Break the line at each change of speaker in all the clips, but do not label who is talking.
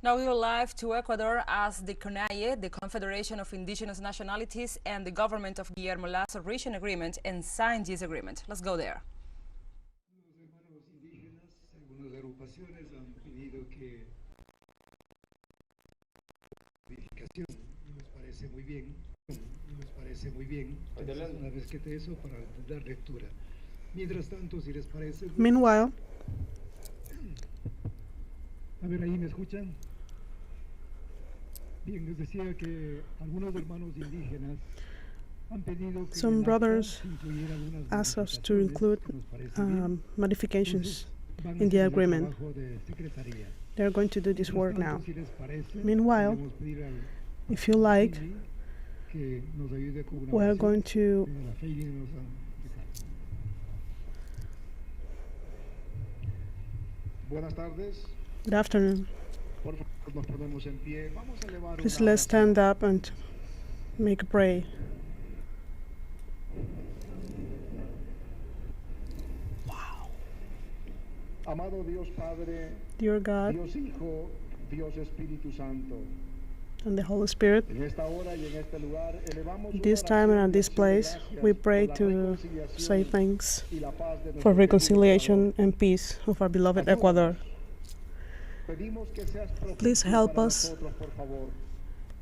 Now we are live to Ecuador as the CONAIE, the Confederation of Indigenous Nationalities, and the government of Guillermo Lasso reached an agreement and signed this agreement. Let's go there.
Los hermanos indígenas, algunas agrupaciones han pedido que verificación nos parece muy bien, entonces una vez que te eso para dar lectura. Mientras tanto, si les parece...
Meanwhile,
a ver, ahí me escuchan. Bien, les decía que algunos hermanos indígenas han pedido que
some brothers asked us to include modifications in the agreement. They're going to do this work now. Meanwhile, if you like, we're going to
Buenas tardes.
good afternoon.
Por favor, nos ponemos en pie. Vamos a elevar
Please
una
let's stand up and make a prayer.
Amado Dios Padre,
Dear God
Dios Hijo, Dios Espíritu Santo.
and the Holy Spirit,
En esta hora y en este lugar elevamos una
this time and
oración
at
de
this
acción de
place,
gracias
we
por
pray
la
to
reconciliación
say thanks
y la paz de
for
nuestro
reconciliation
querido
and peace of our beloved
Ecuador.
Ecuador.
Pedimos que seas propicio
Please help
para
us
nosotros, por favor.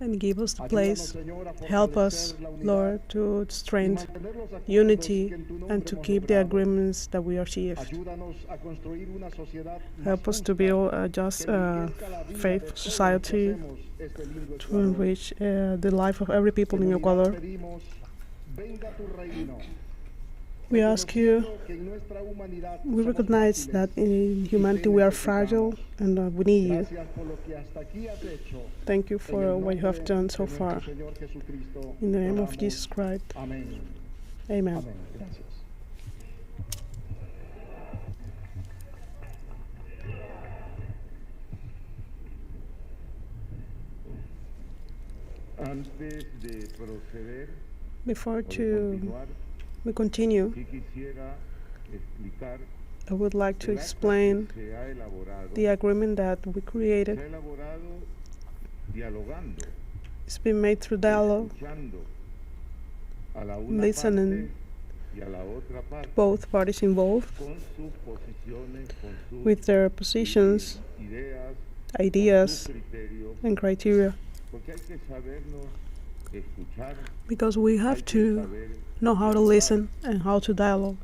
And give us the
Ayúdanos,
place.
Señor, a
Help us,
fortalecer la unidad
Lord, to
y
strengthen
mantener los acuerdos
unity
que en tu nombre
and to
hemos
keep the
logrado.
agreements that we achieved.
Ayúdanos a construir una sociedad más
Help us to
justa,
build a just,
que enriquezca la vida de
faith
todos los que
society
hacemos este lindo
to
Ecuador.
enrich the life of every people
En
in
unidad
Ecuador.
pedimos, venga tu reino.
We ask you,
Reconociendo que en nuestra humanidad
we
somos
recognize
frágiles
that in humanity we are fragile and we need you.
Gracias por lo que hasta aquí has hecho.
Thank you
En
for
el
what you have
nombre
done so
de
far.
nuestro Señor Jesucristo,
In the name of
oramos.
Jesus Christ,
Amén.
amen.
Amén. Gracias.
Antes de proceder
Before
o de continuar,
we continue,
sí quisiera explicar
I would like to
el acta
explain
que se ha elaborado.
the agreement that we
Se
created.
ha elaborado dialogando,
It's been made through dialogue,
escuchando a la una
listening
parte y a la otra parte
both parties involved
con sus posiciones, con sus
with their positions,
ideas,
ideas,
con sus criterios,
and criteria,
porque hay que sabernos escuchar,
because we
hay
have
que
to
saber
know how to
dialogar.
listen and how to dialogue.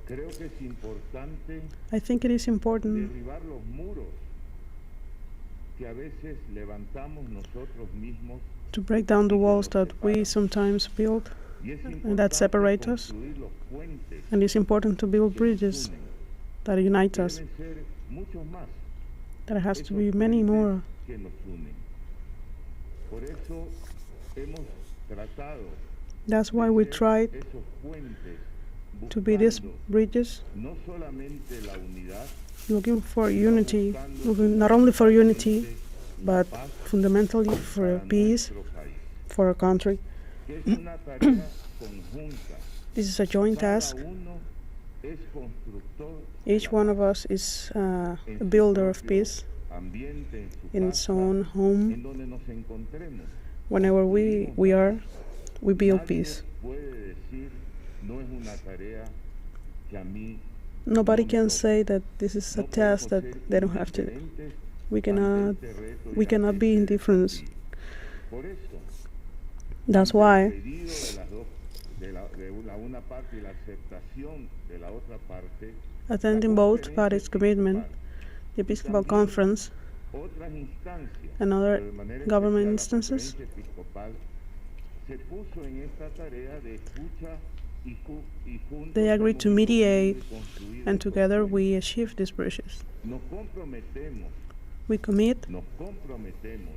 Creo que es importante
I think it is important
derribar los muros que a veces levantamos nosotros mismos
to break down the walls that we sometimes build,
y es
and that
importante
separate us,
construir los puentes
and it's important to build
que nos
bridges
unen.
that unite us.
Deben ser muchos más
There has to
esos
be many
puentes
more.
que nos unen. Por eso hemos tratado
That's why
de
we
ser
tried
esos puentes
to be these
buscando
bridges,
no solamente la unidad,
looking for unity, looking not only for unity, but
paz
fundamentally for
para
peace
nuestro país,
for our country.
que es una tarea conjunta.
This is a joint
Cada
task.
uno es constructor
Each one of us is a builder of peace
ambiente en su
in its
casa,
own home.
en donde nos encontremos.
Whenever we build
Nadie
peace.
puede decir, no es una tarea que a mí
Nobody
no me
can
toca.
say that this is a
No
task
podemos
that
ser
they don't have to.
indiferentes
We
ante
cannot
este reto y
we
ante
cannot be
este
indifferent.
desafío. Por eso,
That's
ante el
why
pedido de las dos, de la una parte y la aceptación de la otra parte,
attending
la
both
conferencia
parties' commitment,
episcopal
the Episcopal
también
Conference
otras instancias,
and other
pero de manera
government
especial la
instances,
conferencia episcopal se puso en esta tarea de escucha y juntos
they agreed to
hemos
mediate,
podido construir
and
estos
together
puentes.
we achieved these bridges.
Nos comprometemos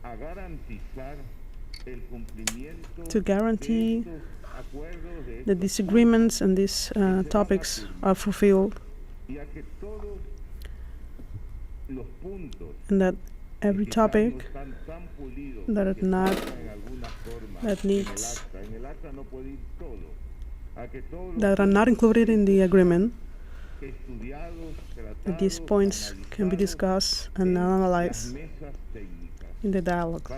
a garantizar el cumplimiento
to guarantee
de estos acuerdos, de
that
estos
these agreements and these topics are fulfilled,
y a que todos los puntos
and that every
que quizás no
topic
están tan pulidos,
that are
que
not-
faltan en alguna forma
that needs-
en el acta no puede ir todo, a que todos los
that are not included in the agreement, that these points can be discussed and analyzed in the dialogue.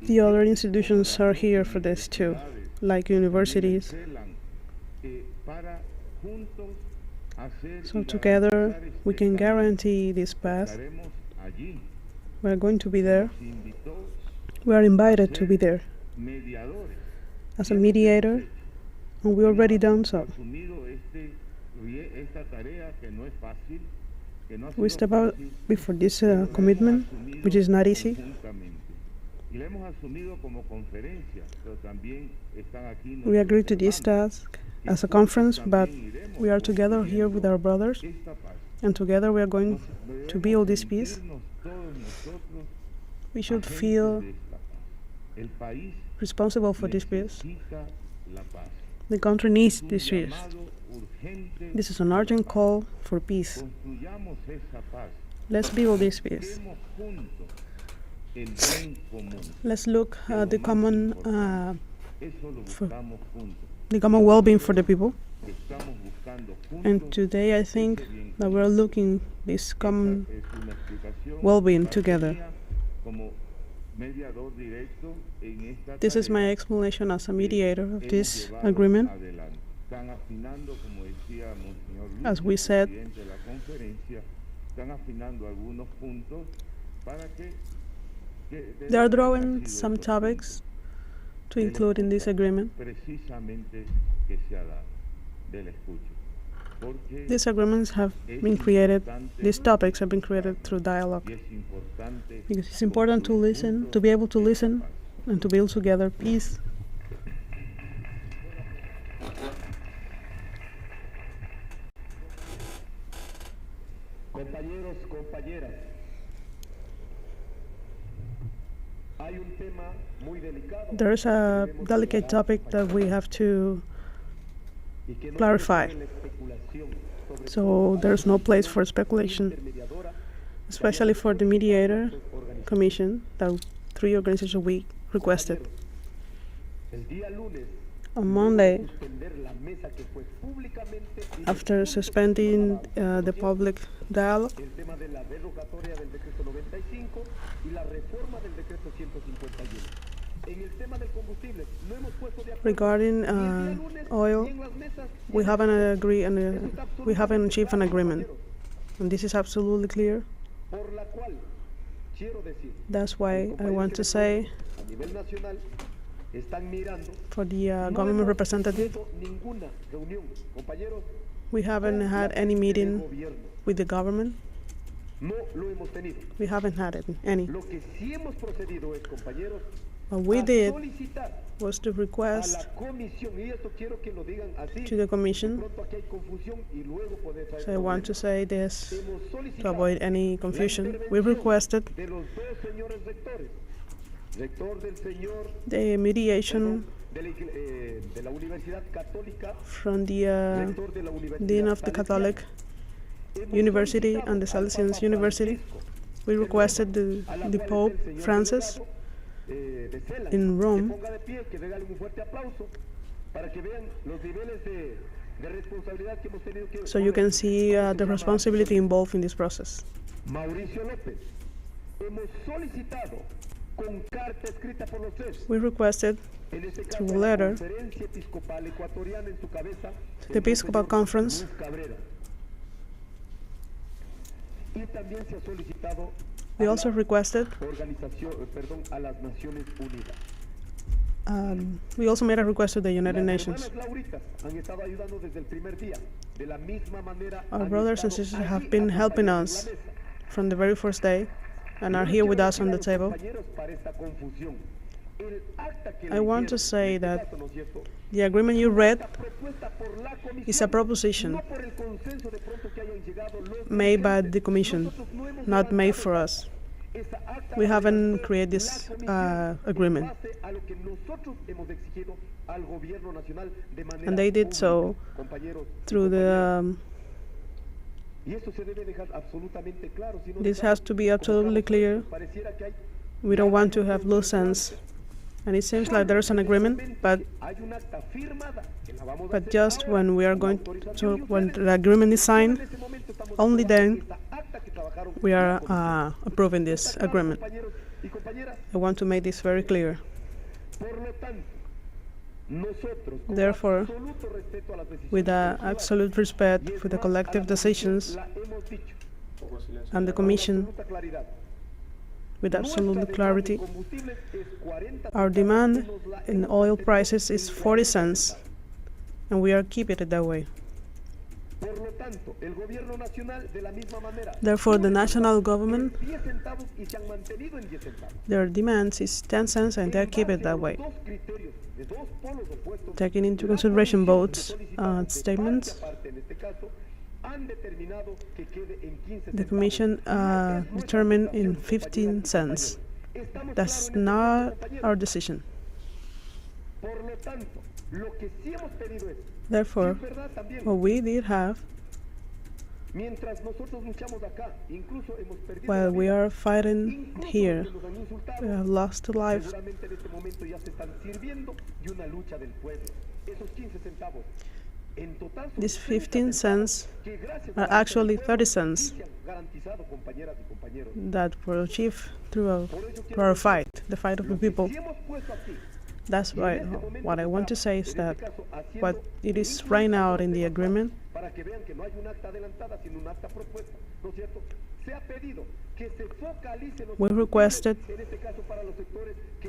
The other institutions are here for this too, like universities. So together we can guarantee this path. We are going to be there. We are invited to be there as a mediator, and we already done so. We step out before this commitment, which is not easy. We agreed to this task as a conference, but we are together here with our brothers, and together we are going to build this peace. We should feel responsible for this peace. The country needs this peace. This is an urgent call for peace. Let's build this peace. Let's look at the common well-being for the people. And today I think that we're looking this common well-being together. This is my explanation as a mediator of this agreement. As we said, they are drawing some topics to include in this agreement. These agreements have been created, these topics have been created through dialogue. Because it's important to listen, to be able to listen, and to build together peace.
Compañeros, compañeras, hay un tema muy delicado.
There is a delicate topic that we have to clarify. So there's no place for speculation, especially for the mediator commission that 3 organizations we requested. On Monday, after suspending the public dialogue regarding oil, we haven't agreed and we haven't achieved an agreement, and this is absolutely clear. That's why I want to say, for the government representative, we haven't had any meeting with the government. We haven't had any. What we did was to request to the commission, so I want to say this to avoid any confusion. We requested the mediation from the Dean of the Catholic University and the Salesians University. We requested the Pope Francis in Rome, so you can see the responsibility involved in this process. We requested through a letter to the Episcopal Conference we also requested we also made a request to the United Nations. Our brothers and sisters have been helping us from the very first day and are here with us on the table. I want to say that the agreement you read is a proposition made by the Commission, not made for us. We haven't created this agreement. And they did so through the this has to be absolutely clear. We don't want to have loose ends And it seems like there is an agreement, but just when we are going to, when the agreement is signed, only then we are approving this agreement. I want to make this very clear. Therefore, with absolute respect for the collective decisions and the Commission, with absolute clarity, our demand in oil prices is 40 cents, and we are keeping it that way. Therefore, the national government, their demands is 10 cents, and they keep it that way. Taking into consideration both statements, the Commission determined in 15 cents. That's not our decision. Therefore, what we did have, while we are fighting here, we have lost a life. These 15 cents are actually 30 cents that were achieved through our fight, the fight of the people. That's why what I want to say is that what it is right now in the agreement, we requested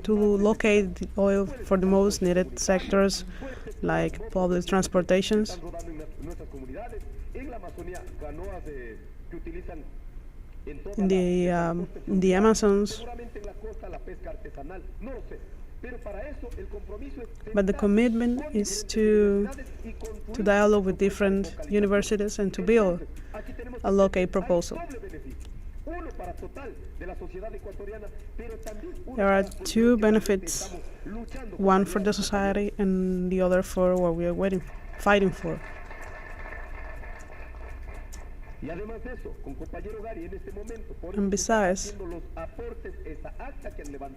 to locate the oil for the most needed sectors like public transportations, in the Amazons. But the commitment is to dialogue with different universities and to build a locate proposal. There are two benefits, one for the society and the other for what we are fighting for. And besides,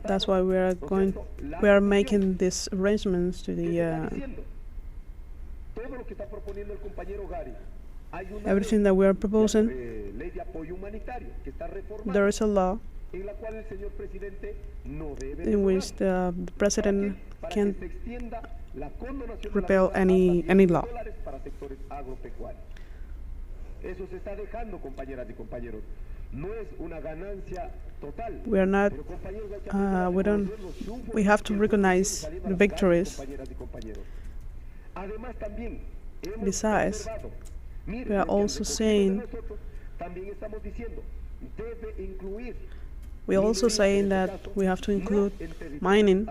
that's why we are making these arrangements to the everything that we are proposing. There is a law in which the President can repeal any law. We are not, we have to recognize the victories. Besides, we are also saying, that we have to include mining,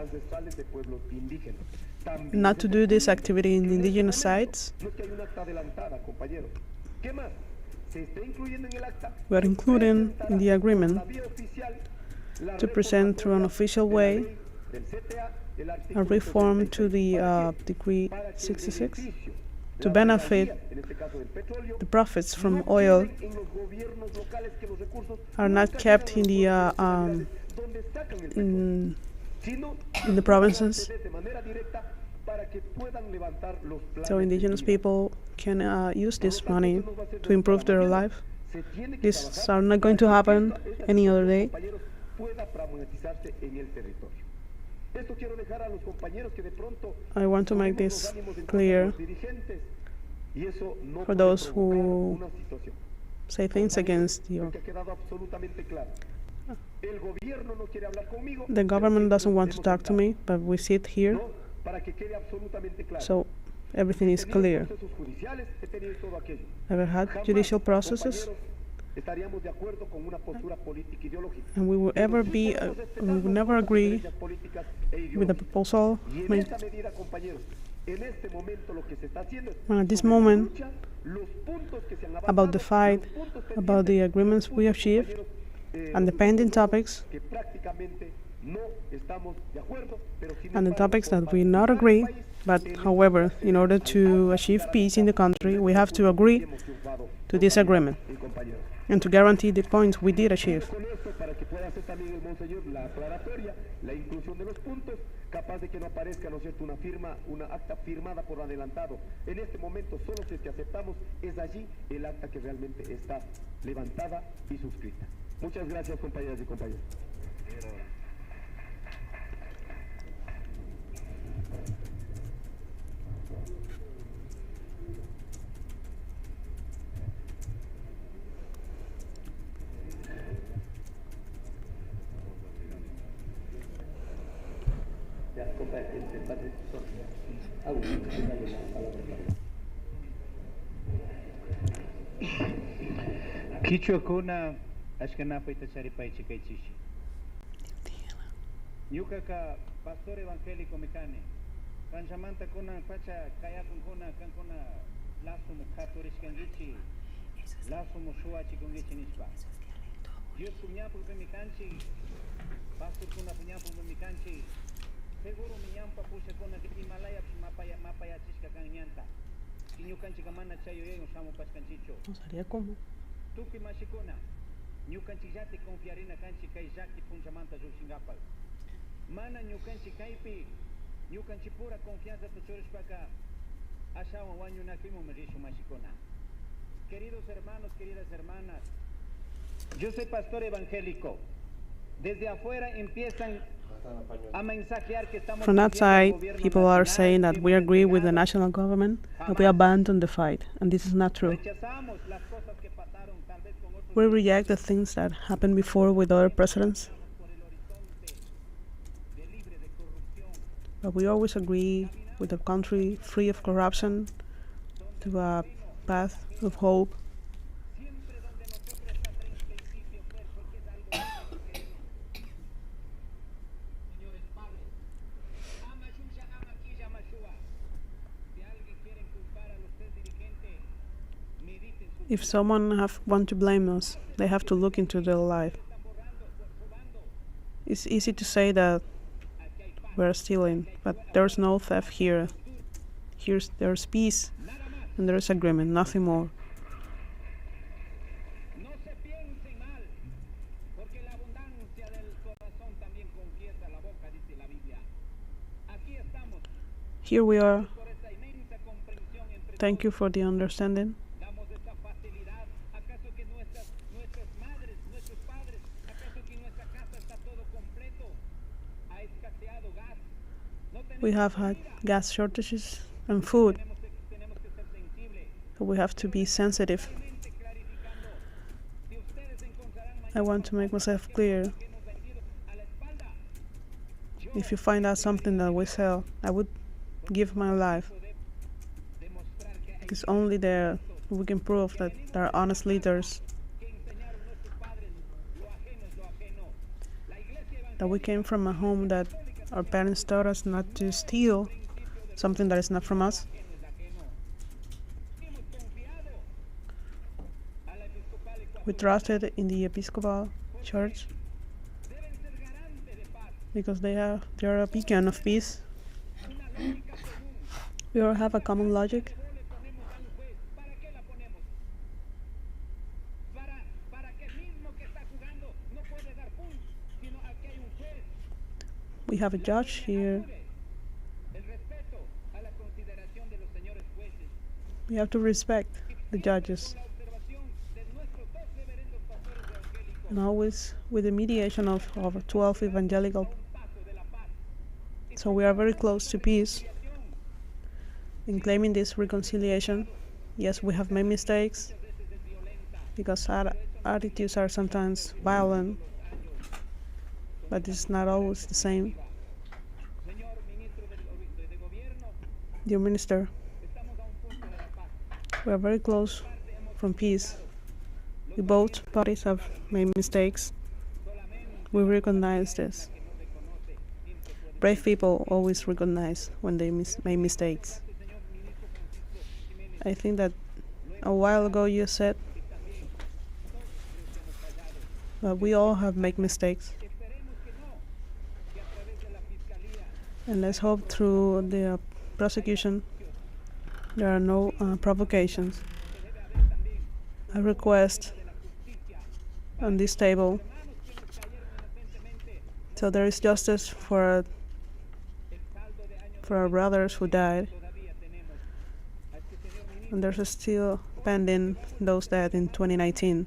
not to do this activity in indigenous sites. We are including in the agreement to present through an official way a reform to the Decree 66 to benefit the profits from oil are not kept in the provinces, so indigenous people can use this money to improve their life. These are not going to happen any other day. I want to make this clear for those who say things against you. The government doesn't want to talk to me, but we sit here, so everything is clear. I've had judicial processes, and we will never agree with the proposal made. At this moment, about the fight, about the agreements we achieved, and the pending topics, and the topics that we not agree, but however, in order to achieve peace in the country, we have to agree to this agreement and to guarantee the points we did achieve.
capaz de que no aparezca, ¿no es cierto?, una acta firmada por adelantado. En este momento, solo si es que aceptamos, es allí el acta que realmente está levantada y suscrita. Muchas gracias, compañeras y compañeros.
Kichwa kuna ashkana paita chari paichi kaichishi. Yuka ka pastor evangélico mekane. Kanchamanta kuna pacha kaya kuna lazo mo católico kangichi. Lazo mo shuachi kangichi nispa. Dios punyapo pe mikanchi. Pastor kuna punyapo pe mikanchi. Seguro minyampa pusha kuna Himalaya mapaya chiska kanyanta. Kinyo kanchi kamana chayo yeng usamo paskanchicho.
No sabía cómo.
Tuki mashikuna. Nyukanchi jati confiarina kanchi kai jaki punchamanta singapal. Mana nyukanchi kaipi. Nyukanchi pura confianza tu chorishpaka. Ashawa wanyu nakimo merishu mashikuna. Queridos hermanos, queridas hermanas. Yo soy pastor evangélico. Desde afuera empiezan
from outside, people are saying that we agree with the national government and we abandon the fight, and this is not true. We reject the things that happened before with other presidents, but we always agree with a country free of corruption, to a path of hope. If someone want to blame us, they have to look into their life. It's easy to say that we're stealing, but there's no theft here. There's peace and there's agreement, nothing more. Here we are. Thank you for the understanding. We have had gas shortages and food, so we have to be sensitive. I want to make myself clear. If you find out something that we sell, I would give my life. Because only there we can prove that there are honest leaders, that we came from a home that our parents taught us not to steal something that is not from us. We trusted in the Episcopal Church because they are a beacon of peace. We all have a common logic. We have a judge here. We have to respect the judges. And always with the mediation of 12 evangelical. So we are very close to peace. In claiming this reconciliation, yes, we have made mistakes because our attitudes are sometimes violent, but it's not always the same. Dear Minister, we are very close from peace. Both parties have made mistakes. We recognize this. Brave people always recognize when they make mistakes. I think that a while ago you said that we all have made mistakes. And let's hope through the prosecution there are no provocations. I request on this table so there is justice for for our brothers who died. And there's still pending those dead in 2019.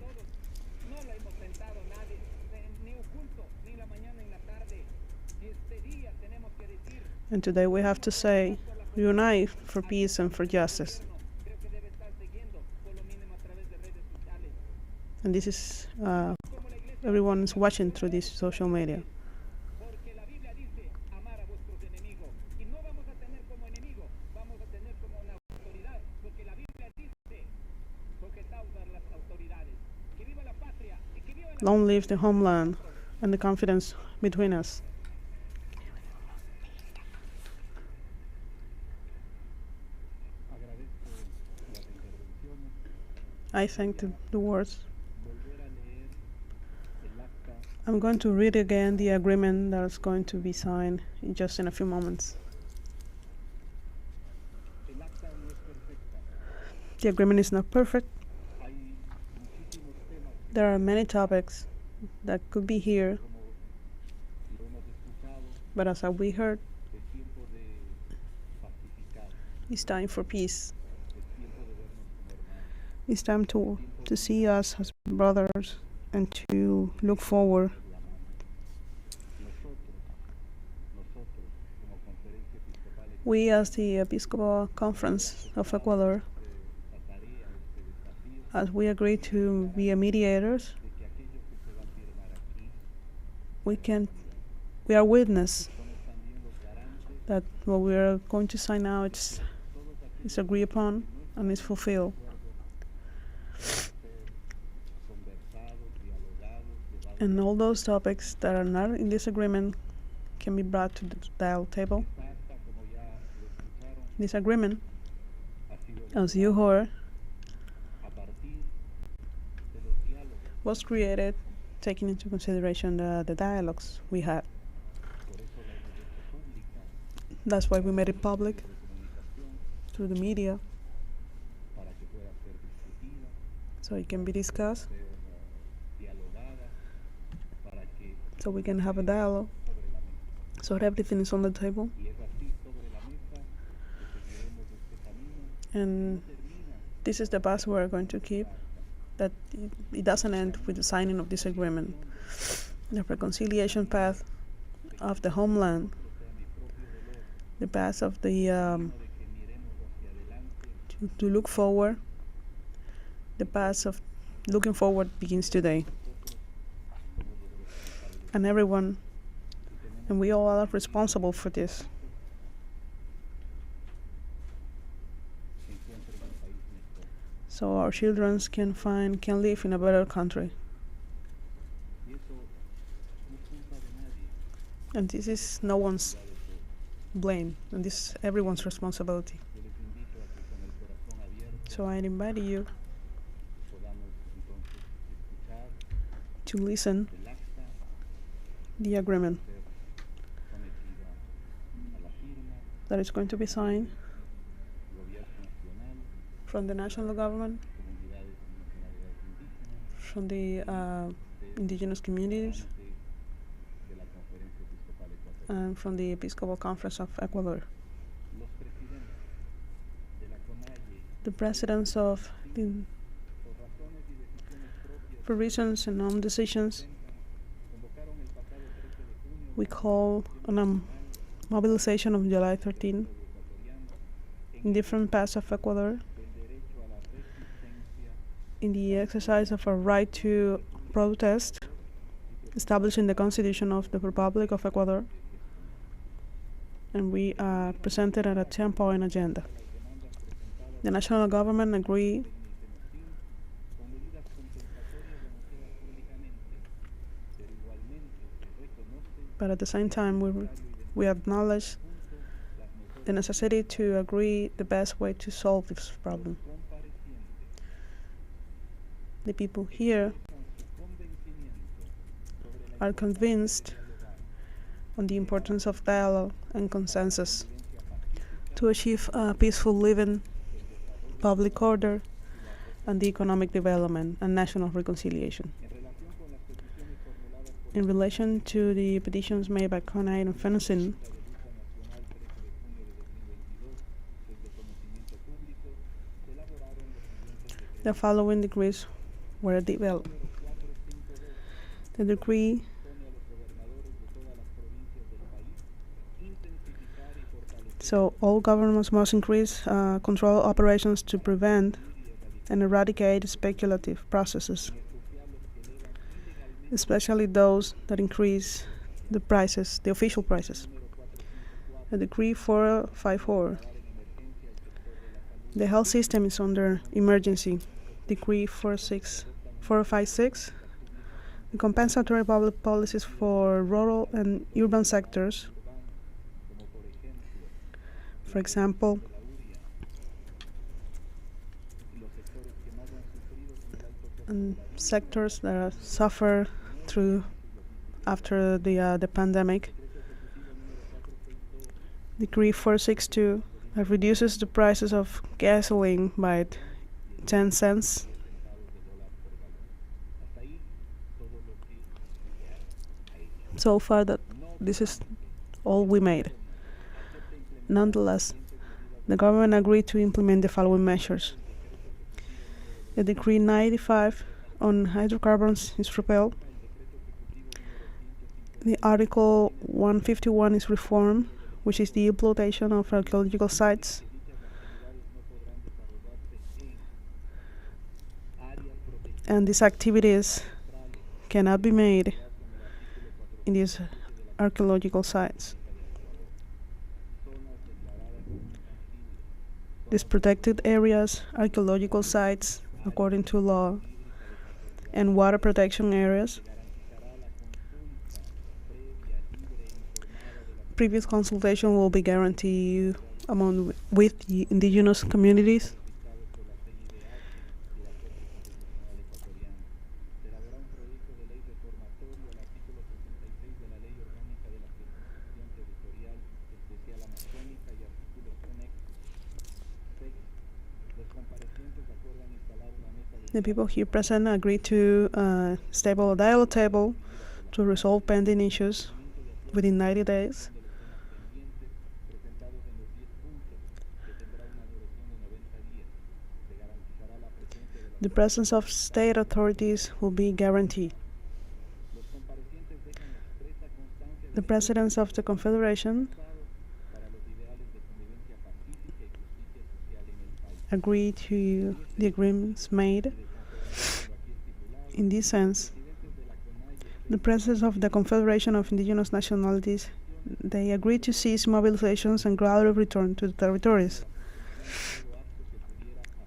And today we have to say, unite for peace and for justice. And this is, everyone is watching through this social media. Long live the homeland and the confidence between us. I thank the words. I'm going to read again the agreement that's going to be signed just in a few moments. The agreement is not perfect. There are many topics that could be here, but as we heard, it's time for peace. It's time to see us as brothers and to look forward. We, as the Episcopal Conference of Ecuador, as we agree to be mediators, we are witness that what we are going to sign now is agreed upon and is fulfilled. And all those topics that are not in this agreement can be brought to the dialogue table. This agreement, as you heard, was created taking into consideration the dialogues we had. That's why we made it public through the media, so it can be discussed, so we can have a dialogue, so everything is on the table. And this is the path we're going to keep, that it doesn't end with the signing of this agreement. The reconciliation path of the homeland, the path of the to look forward, the path of looking forward begins today. And everyone, and we all are responsible for this. So our children can live in a better country. And this is no one's blame, and this is everyone's responsibility. So I invite you to listen the agreement that is going to be signed from the national government, from the indigenous communities, and from the Episcopal Conference of Ecuador. The presidents of for reasons and own decisions, we call on a mobilization of July 13 in different parts of Ecuador, in the exercise of our right to protest, established in the Constitution of the Republic of Ecuador, and we presented at a 10-point agenda. The national government agreed but at the same time we acknowledge the necessity to agree the best way to solve this problem. The people here are convinced on the importance of dialogue and consensus to achieve peaceful living, public order, and the economic development and national reconciliation. In relation to the petitions made by CONAID and FENOCIN The following decrees were developed. The decree so all governments must increase control operations to prevent and eradicate speculative processes, especially those that increase the prices, the official prices. The decree 454. The health system is under emergency. Decree 456. The compensatory public policies for rural and urban sectors. For example, sectors that suffer after the pandemic. Decree 462 that reduces the prices of gasoline by 10 cents. So far that this is all we made. Nonetheless, the government agreed to implement the following measures. The Decree 95 on hydrocarbons is repealed. The Article 151 is reformed, which is the exploitation of archaeological sites. And these activities cannot be made in these archaeological sites. These protected areas, archaeological sites, according to law, and water protection areas. Previous consultation will be guaranteed with the indigenous communities. The people here present agreed to stable a dialogue table to resolve pending issues within 90 days. The presence of state authorities will be guaranteed. The presidents of the Confederation agreed to the agreements made. In this sense, the presidents of the Confederation of Indigenous Nationalities, they agreed to cease mobilizations and gradual return to the territories,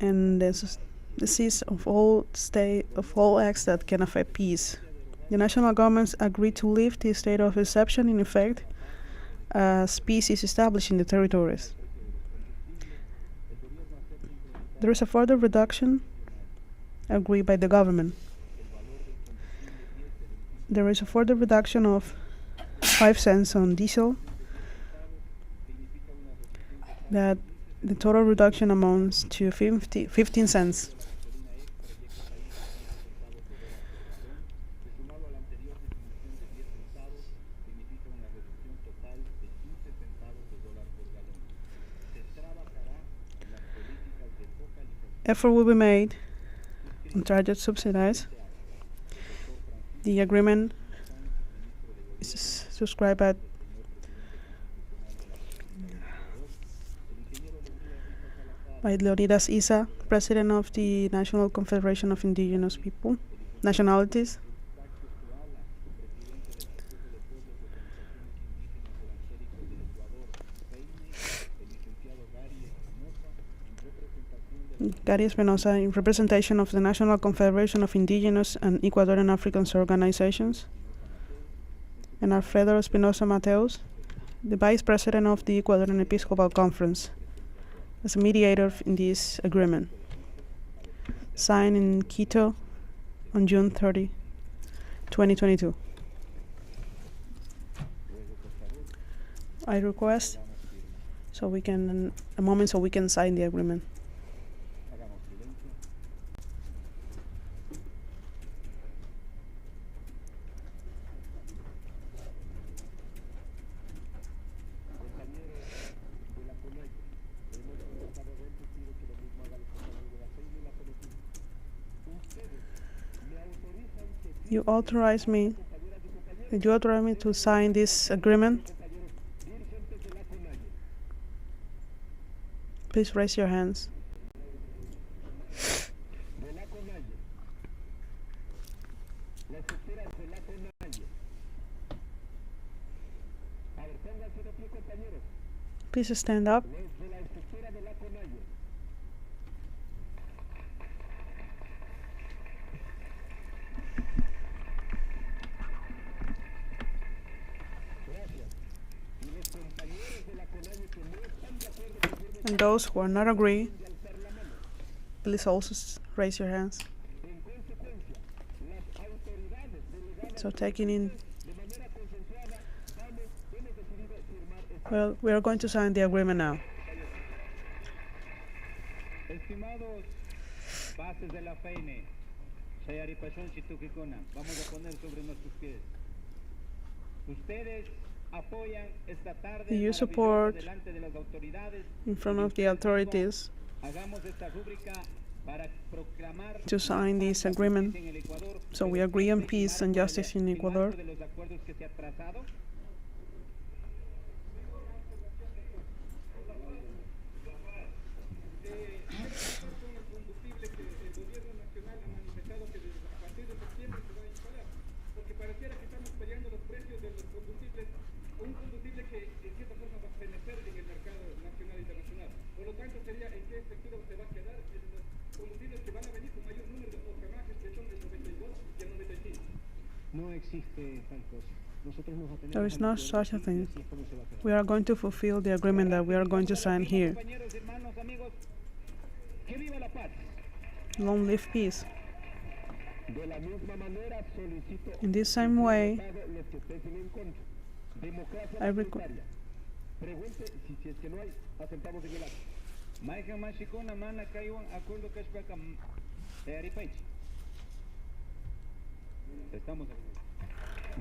and the cease of all acts that can affect peace. The national governments agreed to leave the state of exception in effect as peace is established in the territories. There is a further reduction agreed by the government. There is a further reduction of 5 cents on diesel. That the total reduction amounts to 15 cents. Effort will be made on target subsidies. The agreement is subscribed by Leonidas Isa, President of the National Confederation of Indigenous People, Nationalities. Gary Espinosa, in representation of the National Confederation of Indigenous and Ecuadorian African Organizations, and Alfredo Espinosa Mateos, the Vice President of the Ecuadorian Episcopal Conference, as a mediator in this agreement, signed in Quito on June 30, 2022. I request a moment so we can sign the agreement. You authorize me. Did you authorize me to sign this agreement? Please raise your hands. Please stand up. And those who are not agree, please also raise your hands. So taking in, well, we are going to sign the agreement now.
Estimados bases de la FEINE, repression Chitukikona, vamos a poner sobre nuestros pies. Ustedes apoyan esta tarde
You support
delante de las autoridades
in front of the authorities
hagamos esta rúbrica para proclamar
to sign this agreement.
en el Ecuador.
So we agree on peace and justice in Ecuador.
De los acuerdos que se ha trazado.
There is no such a thing. We are going to fulfill the agreement that we are going to sign here. Long live peace. In this same way, I request.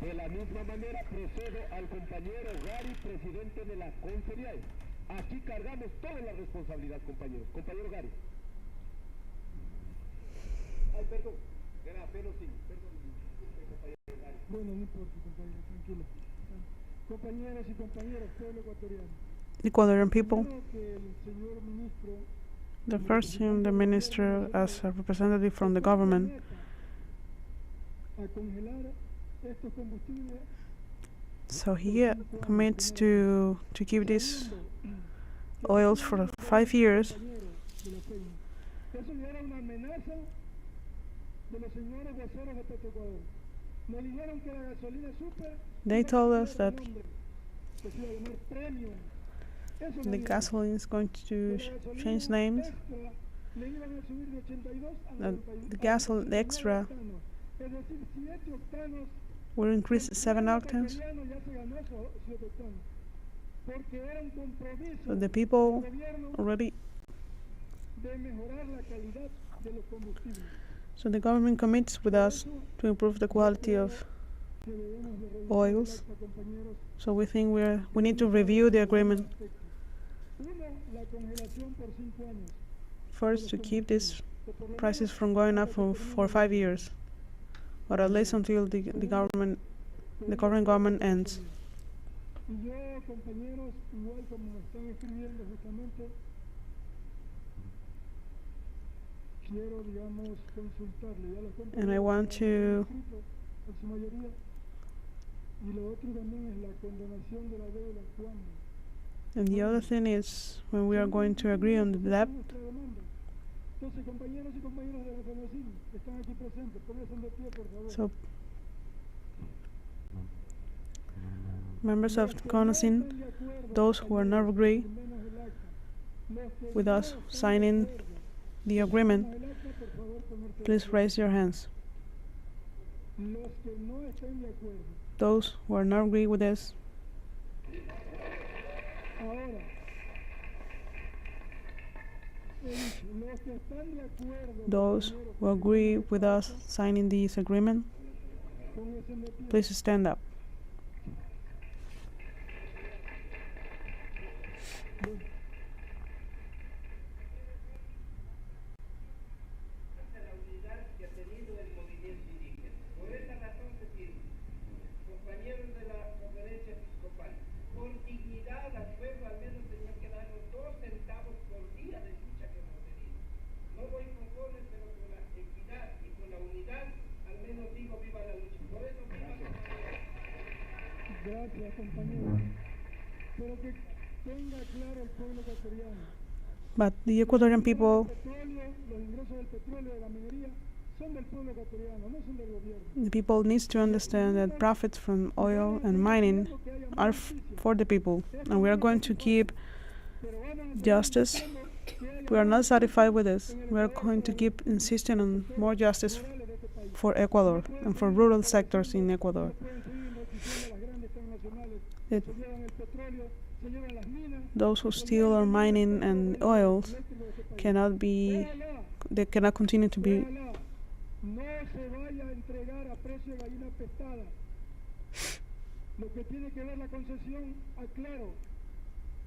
De la misma manera procedo al compañero Gary, presidente de la Conferiae. Aquí cargamos toda la responsabilidad, compañeros. Compañero Gary. Ay, perdón. Pero sí, perdón. Compañero Gary.
Bueno, no importa, compañero, tranquilo. Compañeras y compañeros, pueblo ecuatoriano.
Ecuadorian people,
Creo que el señor ministro
the first thing the minister, as a representative from the government,
a congelar estos combustibles.
so he commits to keep these oils for 5 years.
Eso ya era una amenaza de los señores voceros de Petroecuador. Nos dijeron que la gasolina super.
They told us that
que se iba a llamar premium. Eso
the
nos dijeron.
gasoline is going to change names.
Extra le iban a subir de 82 a
The
99
gasoline extra
octanos. Es decir, 7 octanos.
will increase 7 octanes.
Ya se ganó esos 7 octanos. Porque era un compromiso
So the people
del gobierno
already,
de mejorar la calidad de los combustibles.
so the government commits with us to improve the quality of
Que debemos de revisar
oils.
el acta, compañeros.
So we think we need to review the agreement
Uno, la congelación por 5 años.
first to keep these prices from going up for 5 years, or at least until the current government ends.
Y yo, compañeros, igual como me están escribiendo justamente, quiero, digamos, consultarle. Ya los
And I want to,
en su mayoría. Y lo otro también es la condonación de la deuda. ¿Cuándo?
and the other thing is when we are going to agree on the debt.
Nuestra demanda. Entonces, compañeros y compañeras de la Federación que están aquí presentes, pónganse de pie, por favor.
So members of CONASIN, those who are not agree with us signing the agreement, please raise your hands.
Los que no estén de acuerdo.
Those who are not agree with us,
Ahora, los que están de acuerdo,
those who agree with us signing this agreement,
pónganse de pie.
please stand up.
La unidad que ha tenido el movimiento indígena. Por esta
Gracias, compañeros. Pero que tenga claro el pueblo ecuatoriano.
But the Ecuadorian people,
Los ingresos del petróleo, de la minería, son del pueblo ecuatoriano, no son del gobierno.
the people needs to understand that profits from oil and mining are for the people, and we are going to keep justice. We are not satisfied with this. We are going to keep insisting on more justice for Ecuador and for rural sectors in Ecuador. Those who steal our mining and oils cannot continue to be.
No se vaya a entregar a precio de gallina pestada. Lo que tiene que ver la concesión, aclaro.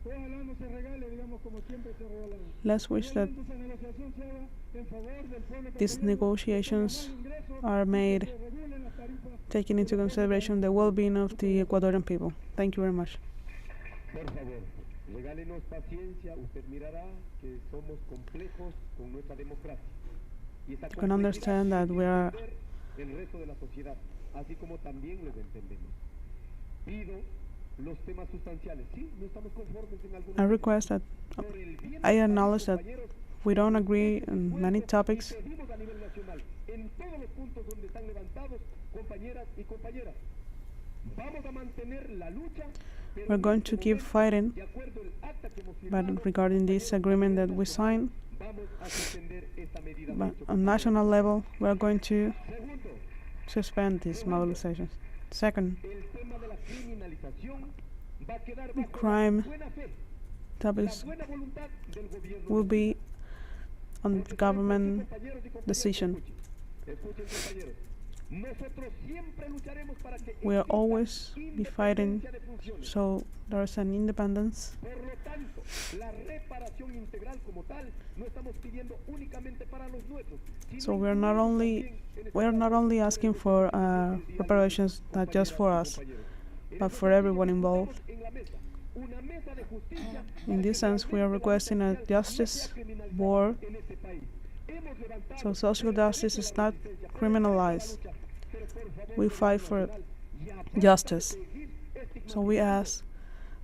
Ojalá no se regale, digamos, como siempre se ha regalado.
Let's wish that these negotiations are made taking into consideration the well-being of the Ecuadorian people. Thank you very much.
Por favor, regálenos paciencia. Usted mirará que somos complejos con nuestra democracia.
You can understand that we are.
El resto de la sociedad, así como también los entendemos. Pido los temas sustanciales. Sí, no estamos conformes en algunos.
I request that I acknowledge that we don't agree on many topics.
En todos los puntos donde están levantados, compañeras y compañeras. Vamos a mantener la lucha.
We're going to keep fighting, but regarding this agreement that we signed, but on national level, we are going to suspend these mobilizations. Second, crime topics will be on the government decision. We will always be fighting so there is an independence. So we are not only asking for reparations not just for us, but for everyone involved. In this sense, we are requesting a justice war, so social justice is not criminalized. We fight for justice. So we ask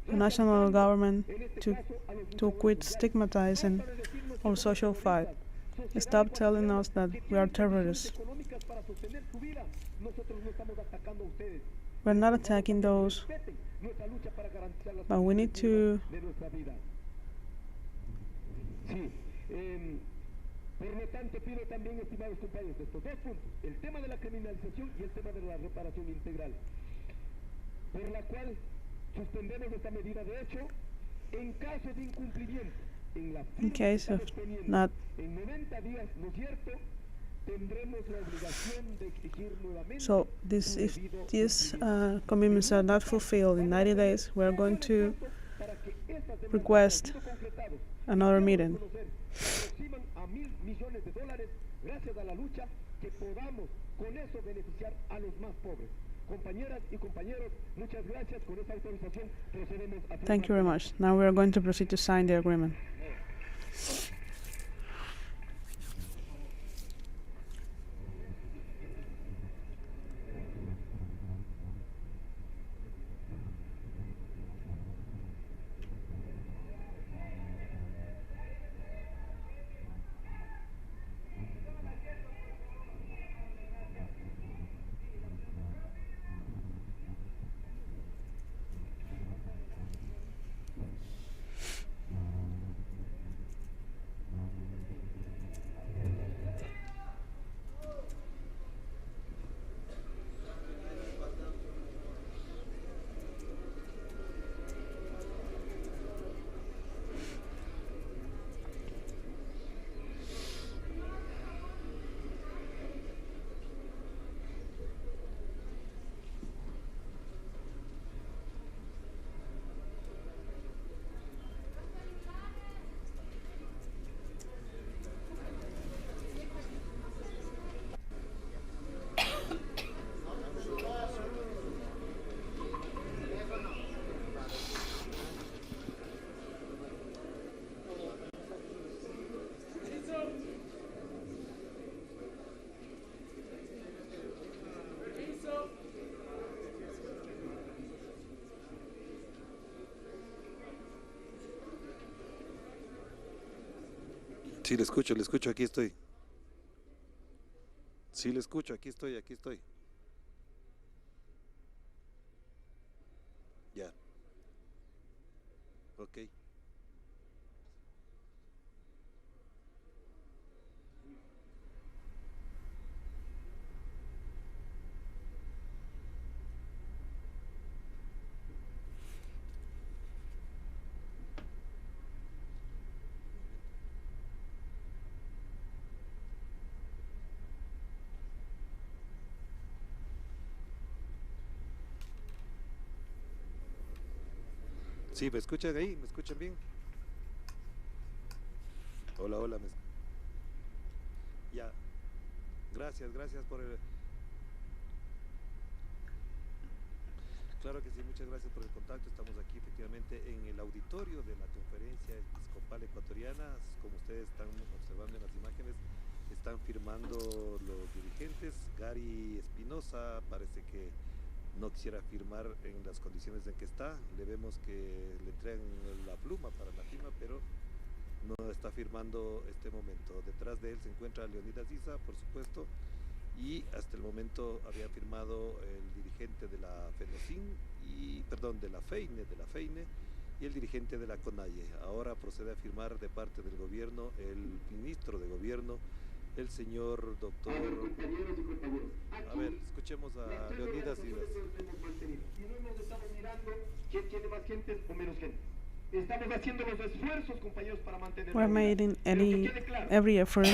the national government to quit stigmatizing our social fight. Stop telling us that we are terrorists. We're not attacking those, but we need to.
Por lo tanto, pido también, estimados compañeros, estos dos puntos, el tema de la criminalización y el tema de la reparación integral, por la cual suspendemos esta medida. De hecho, en caso de incumplimiento, en la
en
90 días, ¿no es cierto?, tendremos la obligación de exigir nuevamente.
So if these commitments are not fulfilled in 90 days, we are going to request another meeting.
Gracias a la lucha que podamos con eso beneficiar a los más pobres. Compañeras y compañeros, muchas gracias. Con esta autorización procedemos a...
Thank you very much. Now we are going to proceed to sign the agreement.
Sí, le escucho, aquí estoy. Sí, le escucho, aquí estoy. Ya. Ok. Sí, ¿me escuchan ahí? ¿Me escuchan bien? Hola, hola. Ya. Gracias por el... Claro que sí, muchas gracias por el contacto. Estamos aquí efectivamente en el auditorio de la Conferencia Episcopal Ecuatoriana. Como ustedes están observando en las imágenes, están firmando los dirigentes. Gary Espinosa parece que no quisiera firmar en las condiciones en que está. Le vemos que le traen la pluma para la firma, pero no está firmando este momento. Detrás de él se encuentra Leonidas Isa, por supuesto, y hasta el momento había firmado el dirigente de la de la FEINE y el dirigente de la CONAIE. Ahora procede a firmar de parte del gobierno el ministro de gobierno, el señor doctor... A ver, escuchemos a Leonidas Isa.
Y no hemos estado mirando quién tiene más gente o menos gente. Estamos haciendo los esfuerzos, compañeros, para mantener
We're making every effort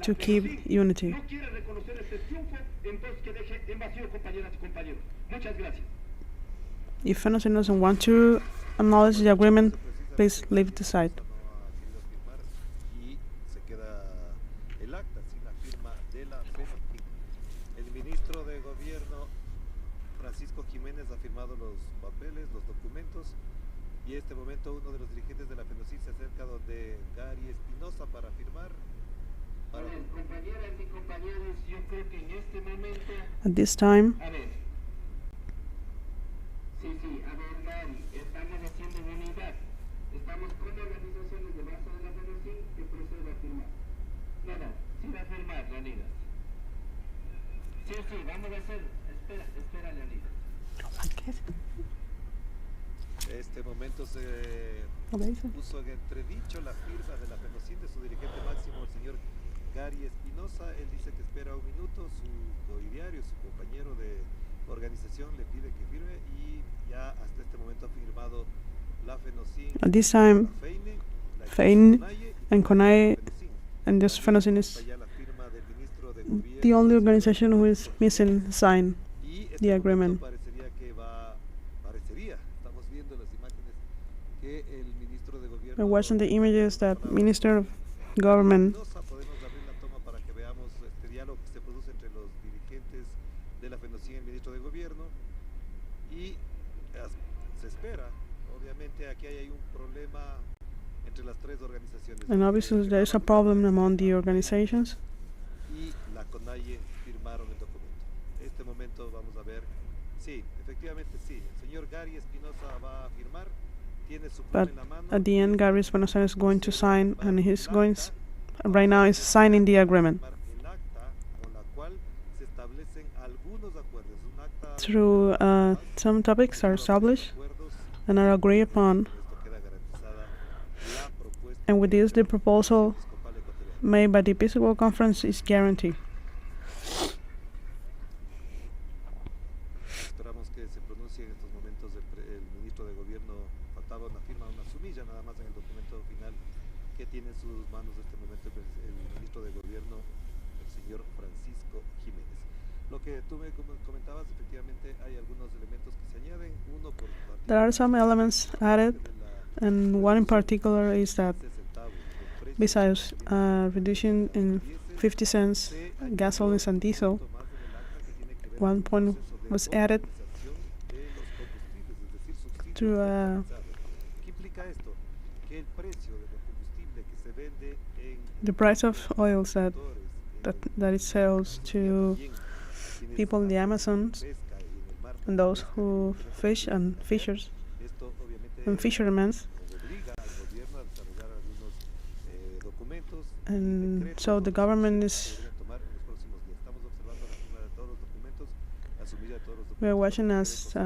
to keep unity.
No quiere reconocer este triunfo, entonces que deje en vacío, compañeras y compañeros. Muchas gracias.
If Fenosin doesn't want to acknowledge the agreement, please leave it aside.
Y se queda el acta sin la firma de la FENOCIN. El ministro de gobierno, Francisco Jiménez, ha firmado los papeles, los documentos. Y en este momento uno de los dirigentes de la FENOCIN se acerca donde Gary Espinosa para firmar.
A ver, compañeras y compañeros, yo creo que en este momento...
At this time,
a ver, Gary, estamos haciendo unidad. Estamos con organizaciones de base de la FENOCIN que procede a firmar. No, sí va a firmar, Leonidas. Sí, vamos a hacer... Espera, Leonidas.
Este momento se puso en entredicho la firma de la FENOCIN de su dirigente máximo, el señor Gary Espinosa. Él dice que espera un minuto, su codidiario, su compañero de organización le pide que firme y ya hasta este momento ha firmado la FENOCIN.
at this time, FEINE and CONAIE and this FENOCIN is the only organization who is missing sign the agreement. We're watching the images that Minister of Government
Podemos abrir la toma para que veamos este diálogo que se produce entre los dirigentes de la FENOCIN y el ministro de gobierno y se espera, obviamente aquí hay un problema entre las tres organizaciones.
and obviously there is a problem among the organizations.
Y la CONAIE firmaron el documento. Este momento vamos a ver, sí, efectivamente sí, el señor Gary Espinosa va a firmar.
But at the end, Gary Espinosa is going to sign, and he's going right now is signing the agreement. Through some topics are established and are agreed upon, and with this, the proposal made by the Episcopal Conference is guaranteed.
Esperamos que se pronuncie en estos momentos el ministro de gobierno. Faltaba una firma, una sumilla nada más en el documento final que tiene en sus manos en este momento el ministro de gobierno, el señor Francisco Jiménez. Lo que tú me comentabas, efectivamente hay algunos elementos que se añaden. Uno por
There are some elements added, and one in particular is that besides reducing in 50 cents gasoline and diesel, one point was added to the price of oils that it sells to people in the Amazons and those who fish and fishers and fishermen, And so the government is, we are watching as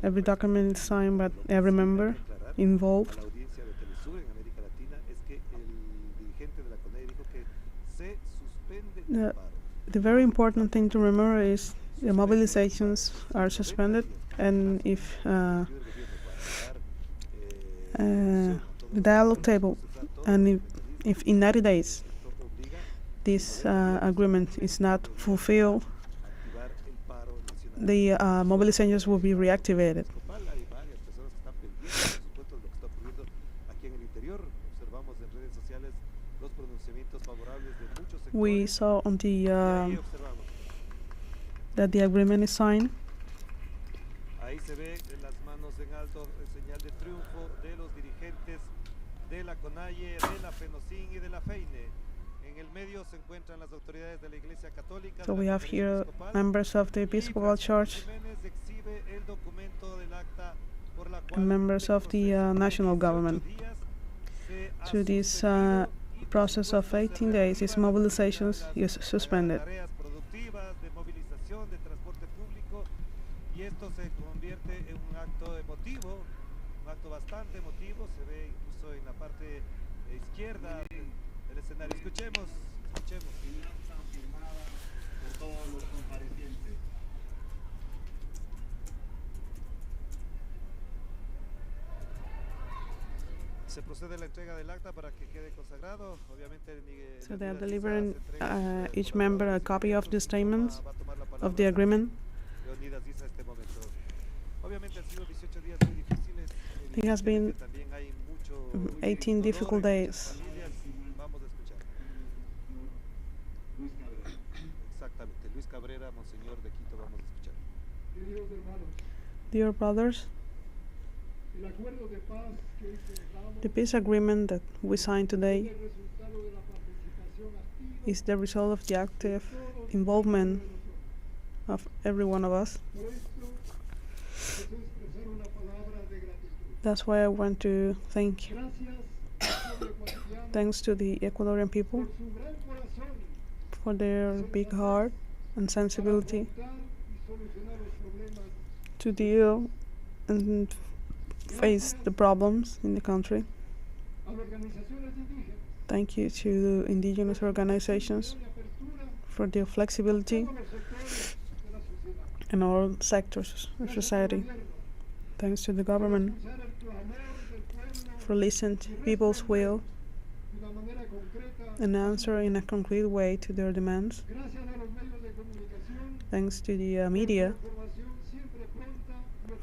every document is signed by every member involved. The very important thing to remember is the mobilizations are suspended, and if the dialogue table, and if in 90 days this agreement is not fulfilled, the mobilizations will be reactivated. We saw on the that the agreement is signed.
Ahí se ve las manos en alto, señal de triunfo de los dirigentes de la CONAIE, de la FENOCIN y de la FEINE. En el medio se encuentran las autoridades de la Iglesia Católica.
So we have here members of the Episcopal Church and members of the national government. To this process of 18 days, this mobilizations is suspended.
Y esto se convierte en un acto emotivo, un acto bastante emotivo, se ve incluso en la parte izquierda del escenario. Escuchemos. Finanza firmada por todos los comparecientes. Se procede a la entrega del acta para que quede consagrado. Obviamente,
so they are delivering each member a copy of the statements of the agreement. It has been 18 difficult days. Dear brothers, the peace agreement that we signed today is the result of the active involvement of every one of us. That's why I want to thanks to the Ecuadorian people for their big heart and sensibility to deal and face the problems in the country. Thank you to indigenous organizations for their flexibility in all sectors of society. Thanks to the government for listening to people's will and answer in a concrete way to their demands. Thanks to the media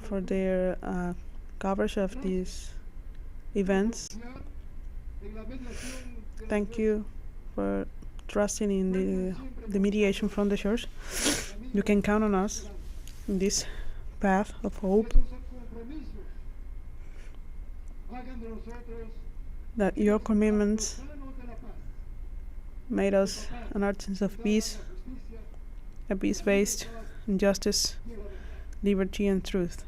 for their coverage of these events. Thank you for trusting in the mediation from the church. You can count on us in this path of hope, that your commitments made us an artisans of peace, a peace based on justice, liberty and truth.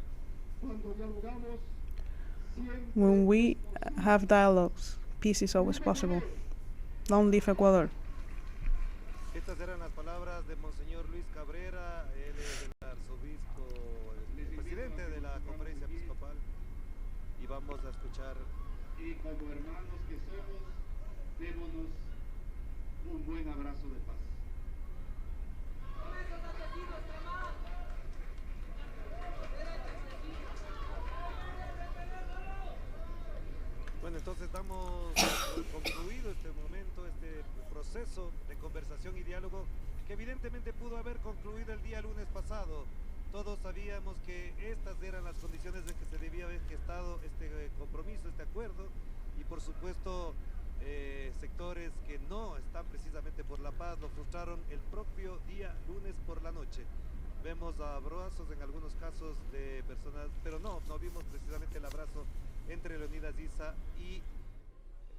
When we have dialogues, peace is always possible. Long live Ecuador.
Estas eran las palabras de Monseñor Luis Cabrera, él es el arzobispo, el presidente de la conferencia episcopal, y vamos a escuchar. Y como hermanos que somos, démonos un buen abrazo de paz. Bueno, entonces damos por concluido este momento, este proceso de conversación y diálogo que evidentemente pudo haber concluido el día lunes pasado. Todos sabíamos que estas eran las condiciones en que se debía haber gestado este compromiso, este acuerdo, y por supuesto sectores que no están precisamente por la paz lo frustraron el propio día lunes por la noche. Vemos abrazos en algunos casos de personas, pero no vimos precisamente el abrazo entre Leonidas Issa y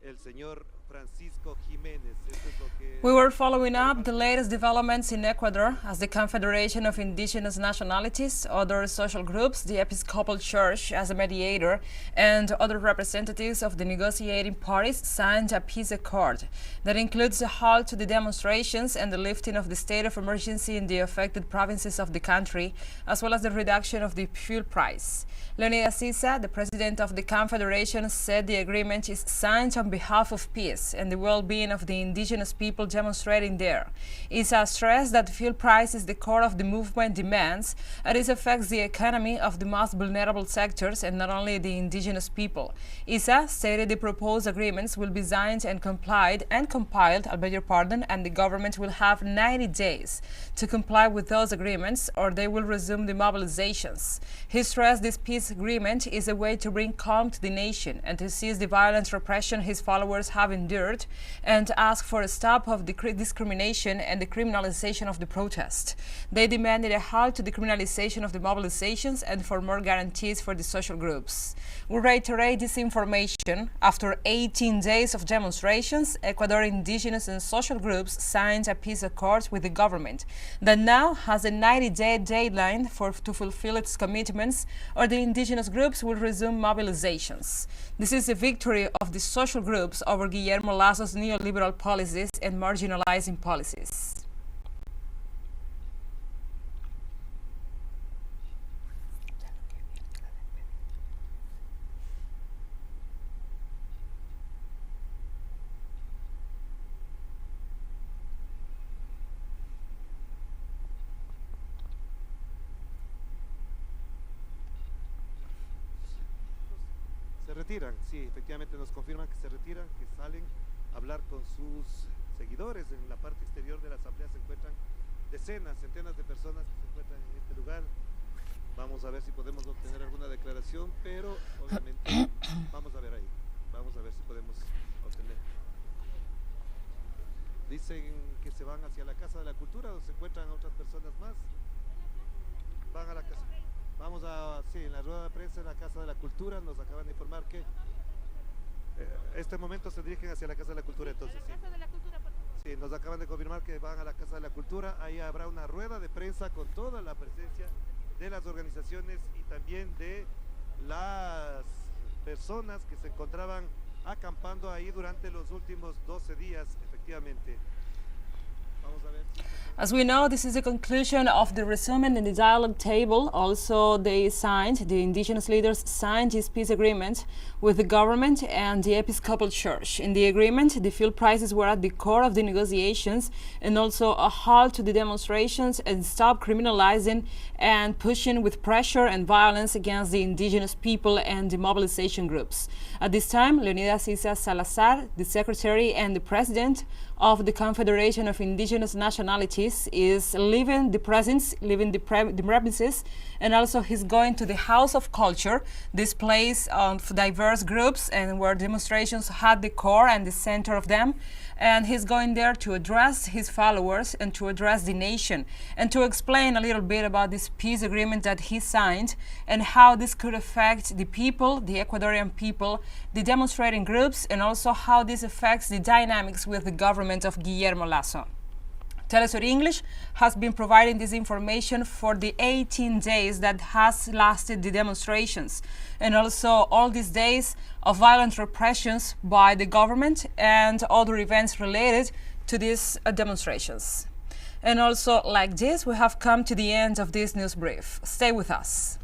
el señor Francisco Jiménez. Esto es lo que
We were following up the latest developments in Ecuador as the Confederation of Indigenous Nationalities, other social groups, the Episcopal Church as a mediator, and other representatives of the negotiating parties signed a peace accord that includes a halt to the demonstrations and the lifting of the state of emergency in the affected provinces of the country, as well as the reduction of the fuel price. Leonidas Issa, the president of the Confederation, said the agreement is signed on behalf of peace and the well-being of the indigenous people demonstrating there. Issa stressed that fuel price is the core of the movement demands, and it affects the economy of the most vulnerable sectors and not only the indigenous people. Issa stated the proposed agreements will be signed and compiled, and the government will have 90 days to comply with those agreements or they will resume the mobilizations. He stressed this peace agreement is a way to bring calm to the nation and to cease the violent repression his followers have endured and ask for a stop of the discrimination and the criminalization of the protest. They demanded a halt to the criminalization of the mobilizations and for more guarantees for the social groups. We reiterate this information. After 18 days of demonstrations, Ecuador indigenous and social groups signed a peace accord with the government that now has a 90-day deadline to fulfill its commitments, or the indigenous groups will resume mobilizations. This is a victory of the social groups over Guillermo Lazo's neoliberal policies and marginalizing policies.
se retiran, sí, efectivamente nos confirman que se retiran, que salen a hablar con sus seguidores. En la parte exterior de la asamblea se encuentran decenas, centenas de personas que se encuentran en este lugar. Vamos a ver si podemos obtener alguna declaración, pero obviamente vamos a ver ahí, vamos a ver si podemos obtener. Dicen que se van hacia la Casa de la Cultura, donde se encuentran otras personas más. Van a la casa. Vamos a, sí, en la rueda de prensa en la Casa de la Cultura nos acaban de informar que este momento se dirigen hacia la Casa de la Cultura, entonces. Sí. Sí, nos acaban de confirmar que van a la Casa de la Cultura. Ahí habrá una rueda de prensa con toda la presencia de las organizaciones y también de las personas que se encontraban acampando ahí durante los últimos 12 días, efectivamente. Vamos a ver.
As we know, this is the conclusion of the resumption in the dialogue table. Also, the indigenous leaders signed this peace agreement with the government and the Episcopal Church. In the agreement, the fuel prices were at the core of the negotiations, and also a halt to the demonstrations and stop criminalizing and pushing with pressure and violence against the indigenous people and the mobilization groups. At this time, Leonidas Issa Salazar, the secretary and the president of the Confederation of Indigenous Nationalities, is leaving the premises, and also he's going to the House of Culture, this place of diverse groups and where demonstrations had the core and the center of them. And he's going there to address his followers and to address the nation and to explain a little bit about this peace agreement that he signed and how this could affect the people, the Ecuadorian people, the demonstrating groups, and also how this affects the dynamics with the government of Guillermo Lazo. teleSUR English has been providing this information for the 18 days that has lasted the demonstrations, and also all these days of violent repressions by the government and other events related to these demonstrations. And also, like this, we have come to the end of this news brief. Stay with us.